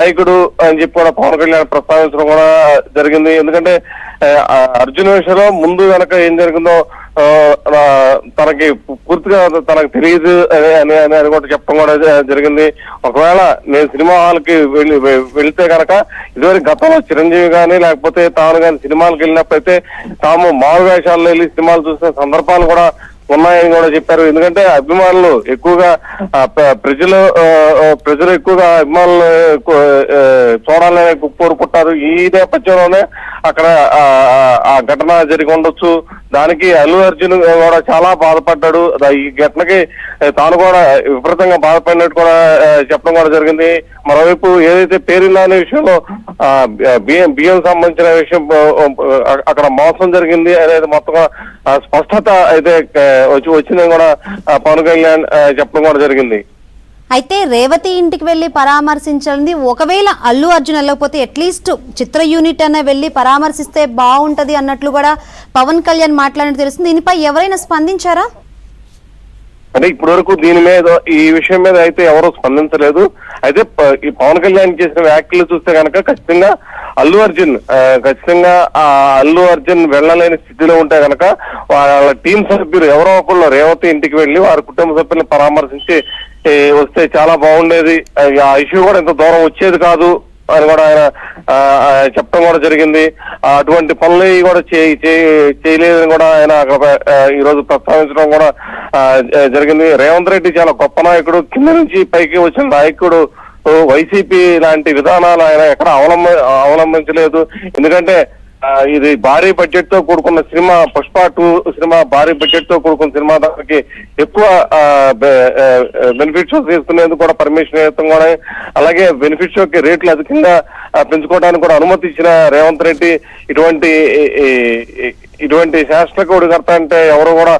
నాయకుడు అని చెప్పి కూడా పవన్ కళ్యాణ్ ప్రస్తావించడం కూడా జరిగింది. ఎందుకంటే అర్జున్ విషయంలో ముందు వెనక ఏం జరిగిందో తనకి పూర్తిగా తనకు తెలియదు అని కూడా చెప్పడం కూడా జరిగింది. ఒకవేళ నేను సినిమా హాల్కి వెళితే కనుక ఇదివరకు గతంలో చిరంజీవి గాని లేకపోతే తాను కానీ సినిమాలకు వెళ్ళినప్పుడైతే తాము మారు వేషాల్లో వెళ్ళి సినిమాలు చూసిన సందర్భాలు కూడా ఉన్నాయని కూడా చెప్పారు. ఎందుకంటే అభిమానులు ఎక్కువగా ప్రజలు ఎక్కువగా అభిమానులు చూడాలని కోరుకుంటారు. ఈ నేపథ్యంలోనే అక్కడ ఆ ఘటన జరిగి ఉండొచ్చు. దానికి అల్లు అర్జున్ కూడా చాలా బాధపడ్డాడు. ఈ ఘటనకి తాను కూడా విపరీతంగా బాధపడినట్టు కూడా చెప్పడం కూడా జరిగింది. మరోవైపు ఏదైతే పేరిందా అనే విషయంలో బియ్యం సంబంధించిన విషయం అక్కడ మోసం జరిగింది అనేది మొత్తం స్పష్టత అయితే వచ్చిందని కూడా పవన్ కళ్యాణ్ చెప్పడం కూడా జరిగింది. అయితే రేవతి ఇంటికి వెళ్లి పరామర్శించాలని, ఒకవేళ అల్లు అర్జున్ వెళ్ళకపోతే అట్లీస్ట్ చిత్ర యూనిట్ అనే వెళ్లి పరామర్శిస్తే బాగుంటది అన్నట్లు కూడా పవన్ కళ్యాణ్ మాట్లాడినట్టు తెలుస్తుంది. దీనిపై ఎవరైనా స్పందించారా? అంటే ఇప్పటి వరకు దీని మీద ఈ విషయం మీద అయితే ఎవరు స్పందించలేదు. అయితే ఈ పవన్ కళ్యాణ్ చేసిన వ్యాఖ్యలు చూస్తే కనుక ఖచ్చితంగా అల్లు అర్జున్ వెళ్ళలేని స్థితిలో ఉంటే కనుక వాళ్ళ టీం సభ్యులు ఎవరో ఒకళ్ళు రేవతి ఇంటికి వెళ్లి వారి కుటుంబ సభ్యులను పరామర్శించి వస్తే చాలా బాగుండేది. ఆ ఇష్యూ కూడా ఇంత దూరం వచ్చేది కాదు అని కూడా ఆయన చెప్పడం కూడా జరిగింది. అటువంటి పనులు కూడా చేయలేదని కూడా ఆయన ఈ రోజు ప్రస్తావించడం కూడా జరిగింది. రేవంత్ రెడ్డి చాలా గొప్ప నాయకుడు, కింద నుంచి పైకి వచ్చిన నాయకుడు. వైసీపీ లాంటి విధానాలు ఆయన ఎక్కడ అవలంబించలేదు. ఎందుకంటే ఇది భారీ బడ్జెట్ తో కూడుకున్న సినిమా, పుష్ప 2 సినిమా భారీ బడ్జెట్ తో కూడుకున్న సినిమా, దానికి ఎక్కువ బెనిఫిట్ షో తీసుకునేందుకు కూడా పర్మిషన్ ఇవ్వడం కూడా, అలాగే బెనిఫిట్ షోకి రేట్లు అధికంగా పెంచుకోవడానికి కూడా అనుమతి ఇచ్చిన రేవంత్ రెడ్డి ఇటువంటి శాస్త్రకోడికర్త అంటే ఎవరు కూడా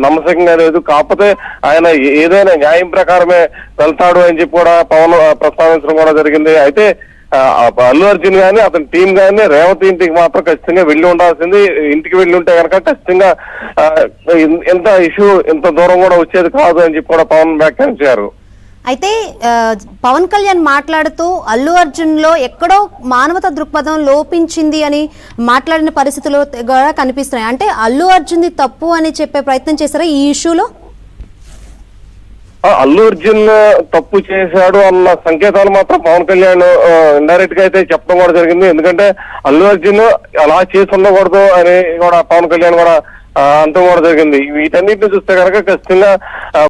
నమ్మకంగా లేదు. కాకపోతే ఆయన ఏదైనా న్యాయం ప్రకారమే వెళ్తాడు అని చెప్పి కూడా పవన్ ప్రస్తావించడం కూడా జరిగింది. అయితే అల్లు అర్జున్ గాని అతని టీం గాని రేవతి ఇంటికి మాత్రం ఖచ్చితంగా వెళ్ళి ఉండాల్సింది. ఇంటికి వెళ్ళి ఉంటే కనుక ఖచ్చితంగా ఎంత ఇష్యూ ఇంత దూరం కూడా వచ్చేది కాదు అని చెప్పి కూడా పవన్ వ్యాఖ్యానించారు. అయితే పవన్ కళ్యాణ్ మాట్లాడుతూ అల్లు అర్జున్ లో ఎక్కడో మానవతా దృక్పథం లోపించింది అని మాట్లాడిన పరిస్థితులు కూడా కనిపిస్తున్నాయి. అంటే అల్లు అర్జున్ తప్పు అని చెప్పే ప్రయత్నం చేశారా ఈ ఇష్యూలో? అల్లు అర్జున్ తప్పు చేశాడు అన్న సంకేతాలు మాత్రం పవన్ కళ్యాణ్ ఇండైరెక్ట్ గా అయితే చెప్పడం కూడా జరిగింది. ఎందుకంటే అల్లు అర్జున్ అలా చేసి ఉండకూడదు అని కూడా పవన్ కళ్యాణ్ కూడా అంతం కూడా జరిగింది. వీటన్నిటిని చూస్తే కనుక ఖచ్చితంగా